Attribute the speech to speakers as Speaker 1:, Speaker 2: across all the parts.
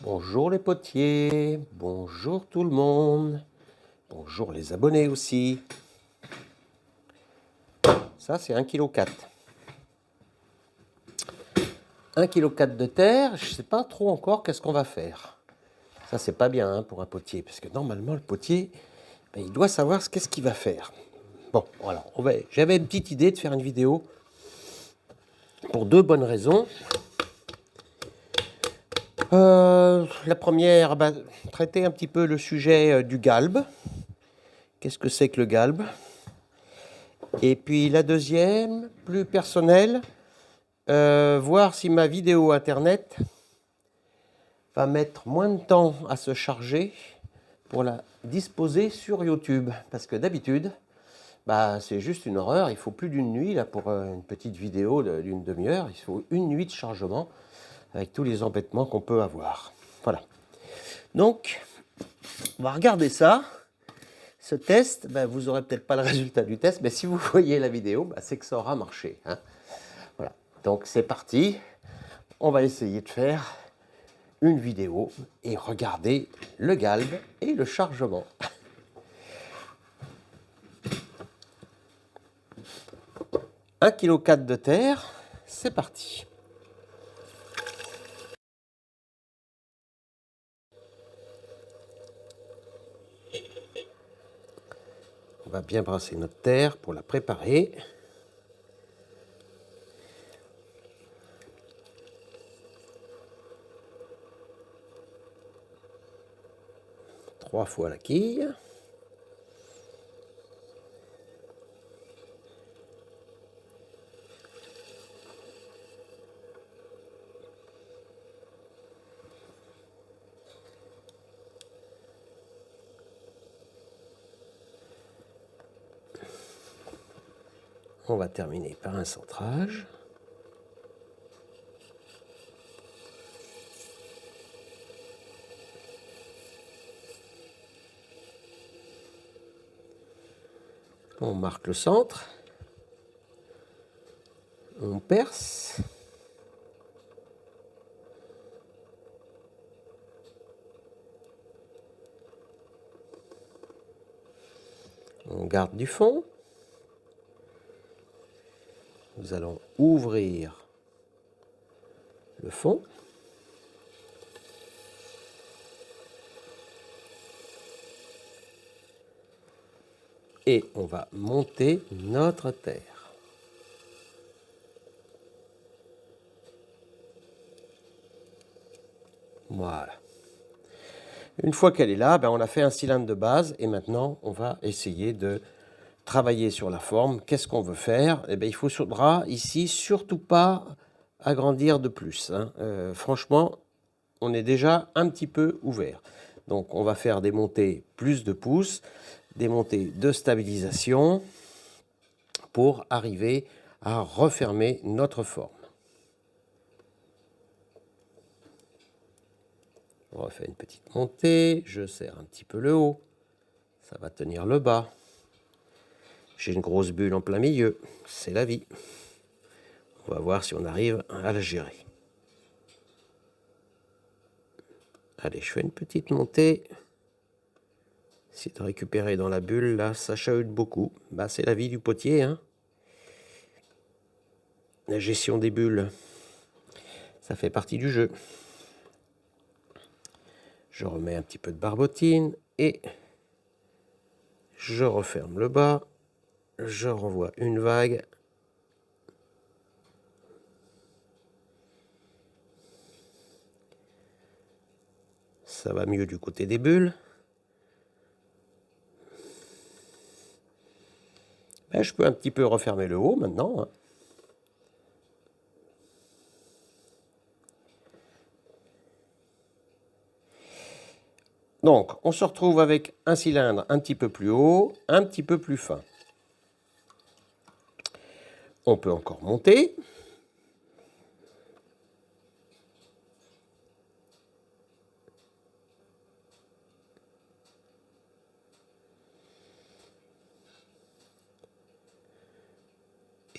Speaker 1: Bonjour les potiers, bonjour tout le monde, bonjour les abonnés aussi. Ça c'est 1,4 kg. 1,4 kg de terre, je ne sais pas trop encore qu'est-ce qu'on va faire. Ça c'est pas bien pour un potier, parce que normalement le potier, il doit savoir qu'est-ce qu'il va faire. Bon, voilà, j'avais une petite idée de faire une vidéo pour deux bonnes raisons. La première, traiter un petit peu le sujet du galbe. Qu'est-ce que c'est que le galbe? Et puis la deuxième, plus personnelle, voir si ma vidéo internet va mettre moins de temps à se charger pour la disposer sur YouTube. Parce que d'habitude, c'est juste une horreur. Il faut plus d'une nuit là, pour une petite vidéo d'une demi-heure. Il faut une nuit de chargement avec tous les embêtements qu'on peut avoir. Voilà. Donc, on va regarder ça. Ce test, vous n'aurez peut-être pas le résultat du test, mais si vous voyez la vidéo, c'est que ça aura marché. Hein. Voilà. Donc c'est parti. On va essayer de faire une vidéo et regarder le galbe et le chargement. 1,4 kg de terre, c'est parti. On va bien brasser notre terre pour la préparer. Trois fois la quille. On va terminer par un centrage. On marque le centre. On perce. On garde du fond. Nous allons ouvrir le fond. Et on va monter notre terre. Voilà. Une fois qu'elle est là, on a fait un cylindre de base et maintenant on va essayer de travailler sur la forme. Qu'est-ce qu'on veut faire? Il faudra ici surtout pas agrandir de plus. Hein. Franchement, on est déjà un petit peu ouvert. Donc on va faire des montées plus de pouces, des montées de stabilisation pour arriver à refermer notre forme. On refait une petite montée, je serre un petit peu le haut, ça va tenir le bas. J'ai une grosse bulle en plein milieu, c'est la vie. On va voir si on arrive à la gérer. Allez, je fais une petite montée. Essayer de récupérer dans la bulle, là, ça chahute beaucoup. C'est la vie du potier. Hein. La gestion des bulles, ça fait partie du jeu. Je remets un petit peu de barbotine et je referme le bas. Je renvoie une vague. Ça va mieux du côté des bulles. Je peux un petit peu refermer le haut maintenant. Hein. Donc, on se retrouve avec un cylindre un petit peu plus haut, un petit peu plus fin. On peut encore monter.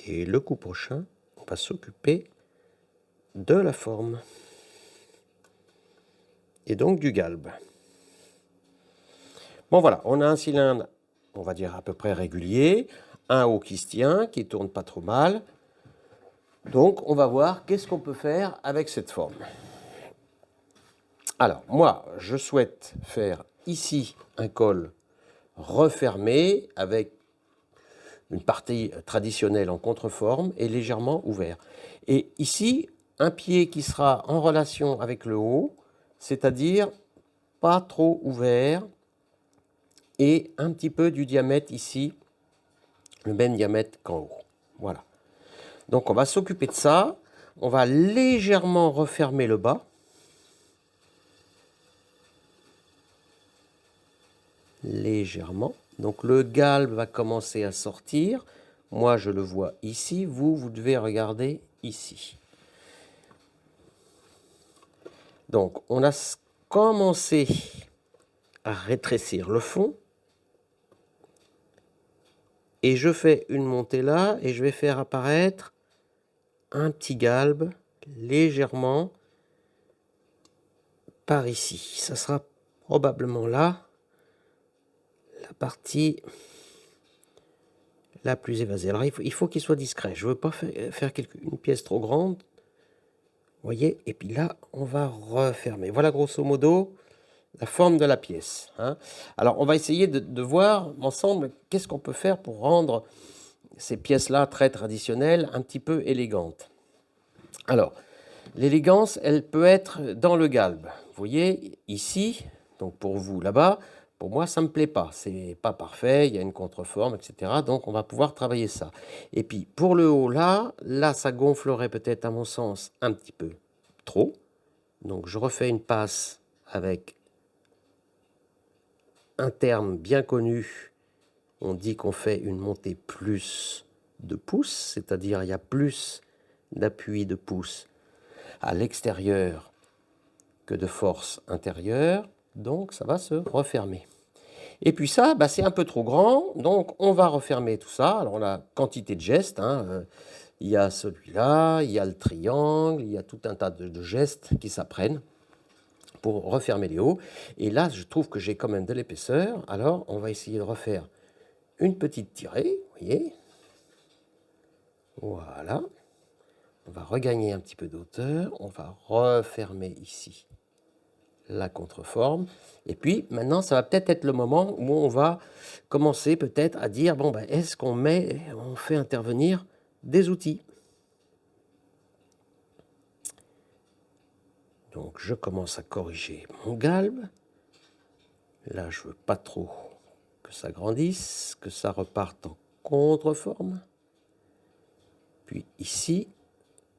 Speaker 1: Et le coup prochain, on va s'occuper de la forme. et donc du galbe. Bon voilà, on a un cylindre, on va dire à peu près régulier, un haut qui se tient, qui tourne pas trop mal. Donc on va voir qu'est-ce qu'on peut faire avec cette forme. Alors moi, je souhaite faire ici un col refermé avec une partie traditionnelle en contreforme et légèrement ouvert. Et ici, un pied qui sera en relation avec le haut, c'est-à-dire pas trop ouvert et un petit peu du diamètre ici, le même diamètre qu'en haut. Voilà. Donc on va s'occuper de ça. On va légèrement refermer le bas. Légèrement. Donc le galbe va commencer à sortir. Moi, je le vois ici. Vous devez regarder ici. Donc, on a commencé à rétrécir le fond. Et je fais une montée là et je vais faire apparaître un petit galbe légèrement par ici. Ça sera probablement là la partie la plus évasée. Alors, il faut qu'il soit discret. Je ne veux pas faire une pièce trop grande. Vous voyez, et puis là, on va refermer. Voilà grosso modo la forme de la pièce. Hein. Alors, on va essayer de voir ensemble qu'est-ce qu'on peut faire pour rendre ces pièces-là très traditionnelles, un petit peu élégantes. Alors, l'élégance, elle peut être dans le galbe. Vous voyez, ici, donc pour vous là-bas, pour moi, ça ne me plaît pas. C'est pas parfait, il y a une contreforme, etc. Donc, on va pouvoir travailler ça. Et puis, pour le haut, là, ça gonflerait peut-être, à mon sens, un petit peu trop. Donc, je refais une passe avec un terme bien connu. On dit qu'on fait une montée plus de pouce, c'est-à-dire il y a plus d'appui de pouce à l'extérieur que de force intérieure. Donc, ça va se refermer. Et puis ça, c'est un peu trop grand, donc on va refermer tout ça. Alors on a quantité de gestes, il y a celui-là, il y a le triangle, il y a tout un tas de gestes qui s'apprennent pour refermer les hauts. Et là, je trouve que j'ai quand même de l'épaisseur, alors on va essayer de refaire une petite tirée, vous voyez. Voilà. On va regagner un petit peu d'auteur, on va refermer ici la contreforme. Et puis maintenant, ça va peut-être être le moment où on va commencer peut-être à dire, bon, est-ce qu'on fait intervenir des outils? Donc je commence à corriger mon galbe. Là, je ne veux pas trop que ça grandisse, que ça reparte en contreforme. Puis ici,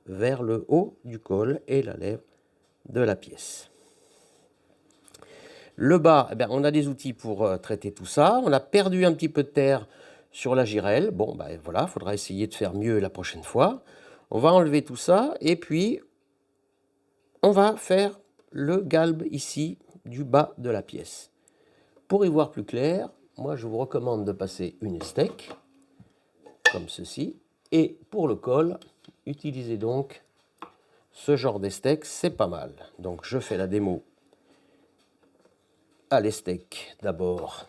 Speaker 1: vers le haut du col et la lèvre de la pièce. Le bas, on a des outils pour traiter tout ça. On a perdu un petit peu de terre sur la girelle. Bon, voilà, il faudra essayer de faire mieux la prochaine fois. On va enlever tout ça et puis on va faire le galbe ici du bas de la pièce. Pour y voir plus clair, moi je vous recommande de passer une estèque, comme ceci. Et pour le col, utilisez donc ce genre d'estèque, c'est pas mal. Donc je fais la démo à l'estèque d'abord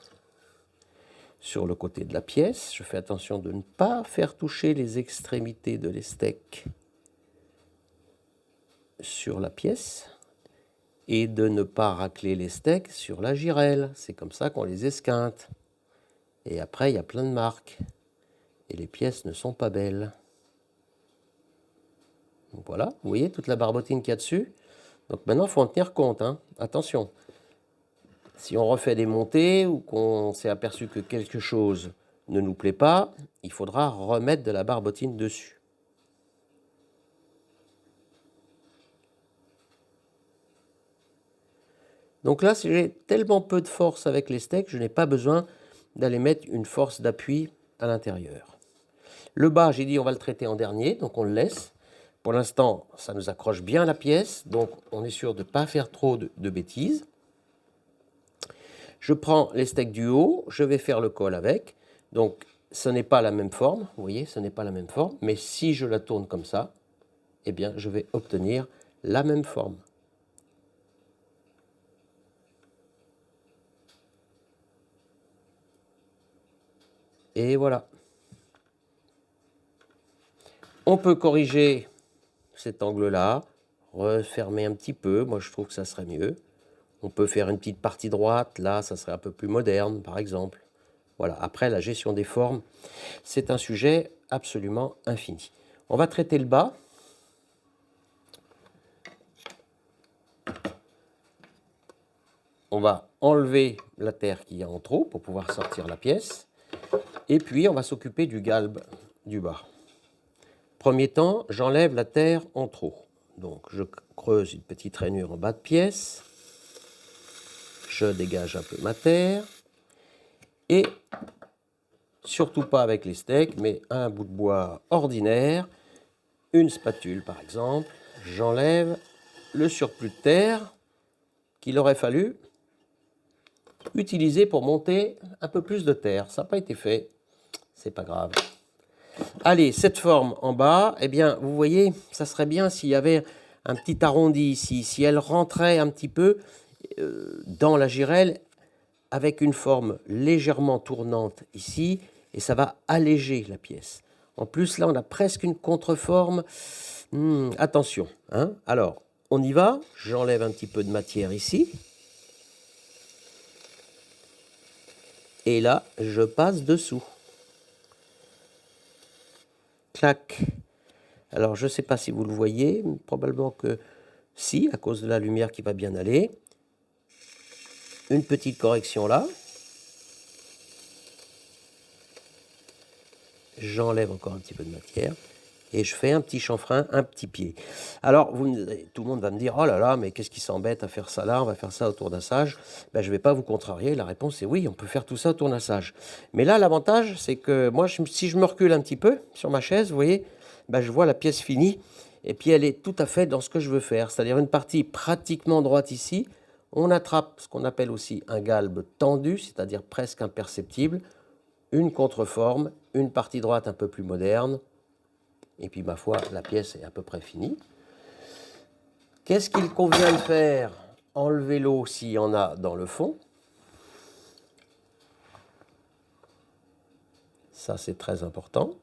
Speaker 1: sur le côté de la pièce. Je fais attention de ne pas faire toucher les extrémités de l'estèque sur la pièce et de ne pas racler les steaks sur la girelle. C'est comme ça qu'on les esquinte. Et après, il y a plein de marques. Et les pièces ne sont pas belles. Donc voilà, vous voyez toute la barbotine qu'il y a dessus. Donc maintenant, il faut en tenir compte. Hein. Attention. Si on refait des montées ou qu'on s'est aperçu que quelque chose ne nous plaît pas, il faudra remettre de la barbotine dessus. Donc là, si j'ai tellement peu de force avec les steaks, je n'ai pas besoin d'aller mettre une force d'appui à l'intérieur. Le bas, j'ai dit, on va le traiter en dernier, donc on le laisse. Pour l'instant, ça nous accroche bien la pièce, donc on est sûr de ne pas faire trop de bêtises. Je prends les steaks du haut, je vais faire le col avec. Donc, ce n'est pas la même forme, vous voyez, ce n'est pas la même forme, mais si je la tourne comme ça, eh bien, je vais obtenir la même forme. Et voilà. On peut corriger cet angle-là, refermer un petit peu. Moi, je trouve que ça serait mieux. On peut faire une petite partie droite. Là, ça serait un peu plus moderne, par exemple. Voilà. Après, la gestion des formes, c'est un sujet absolument infini. On va traiter le bas. On va enlever la terre qu'il y a en trop pour pouvoir sortir la pièce. Et puis, on va s'occuper du galbe du bas. Premier temps, j'enlève la terre en trop. Donc, je creuse une petite rainure en bas de pièce. Je dégage un peu ma terre. Et, surtout pas avec les steaks, mais un bout de bois ordinaire, une spatule par exemple, j'enlève le surplus de terre qu'il aurait fallu utiliser pour monter un peu plus de terre. Ça n'a pas été fait, c'est pas grave. Allez, cette forme en bas, eh bien, vous voyez, ça serait bien s'il y avait un petit arrondi ici, si elle rentrait un petit peu dans la girelle avec une forme légèrement tournante ici, et ça va alléger la pièce. En plus, là, on a presque une contreforme. Attention, hein. Alors, on y va. J'enlève un petit peu de matière ici. Et là, je passe dessous. Clac. Alors, je ne sais pas si vous le voyez, probablement que si, à cause de la lumière qui va bien aller. Une petite correction là. J'enlève encore un petit peu de matière. Et je fais un petit chanfrein, un petit pied. Alors, tout le monde va me dire, oh là là, mais qu'est-ce qui s'embête à faire ça là, on va faire ça au tournassage. Ben, je ne vais pas vous contrarier, la réponse est oui, on peut faire tout ça au tournassage. Mais là, l'avantage, c'est que moi, si je me recule un petit peu sur ma chaise, vous voyez, ben, je vois la pièce finie, et puis elle est tout à fait dans ce que je veux faire, c'est-à-dire une partie pratiquement droite ici. On attrape ce qu'on appelle aussi un galbe tendu, c'est-à-dire presque imperceptible, une contreforme, une partie droite un peu plus moderne. Et puis, ma foi, la pièce est à peu près finie. Qu'est-ce qu'il convient de faire? Enlever l'eau s'il y en a dans le fond. Ça, c'est très important.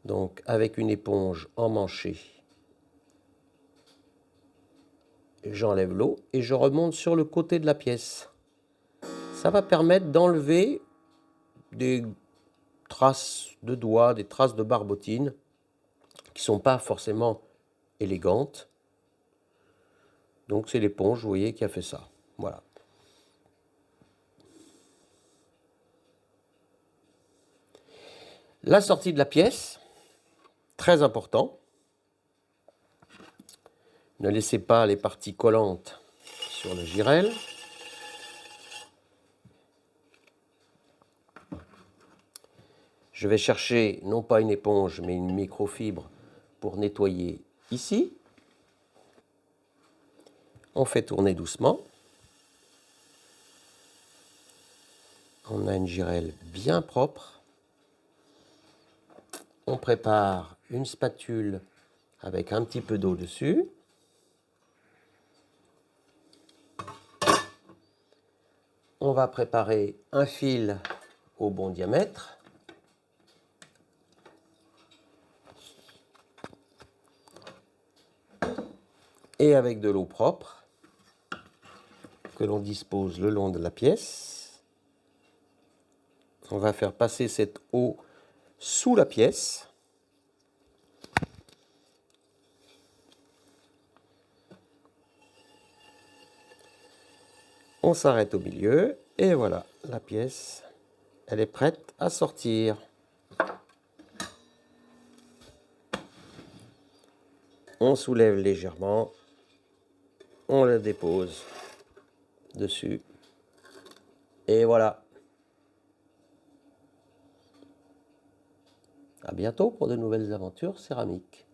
Speaker 1: Donc, avec une éponge emmanchée, j'enlève l'eau et je remonte sur le côté de la pièce. Ça va permettre d'enlever des traces de doigts, des traces de barbotine qui ne sont pas forcément élégantes. Donc, c'est l'éponge, vous voyez, qui a fait ça. Voilà. La sortie de la pièce, très important. Ne laissez pas les parties collantes sur le girel. Je vais chercher non pas une éponge mais une microfibre pour nettoyer ici. On fait tourner doucement. On a une girelle bien propre. On prépare une spatule avec un petit peu d'eau dessus. On va préparer un fil au bon diamètre. Et avec de l'eau propre que l'on dispose le long de la pièce. On va faire passer cette eau sous la pièce. On s'arrête au milieu et voilà, la pièce, elle est prête à sortir. On soulève légèrement, on la dépose dessus et voilà. À bientôt pour de nouvelles aventures céramiques.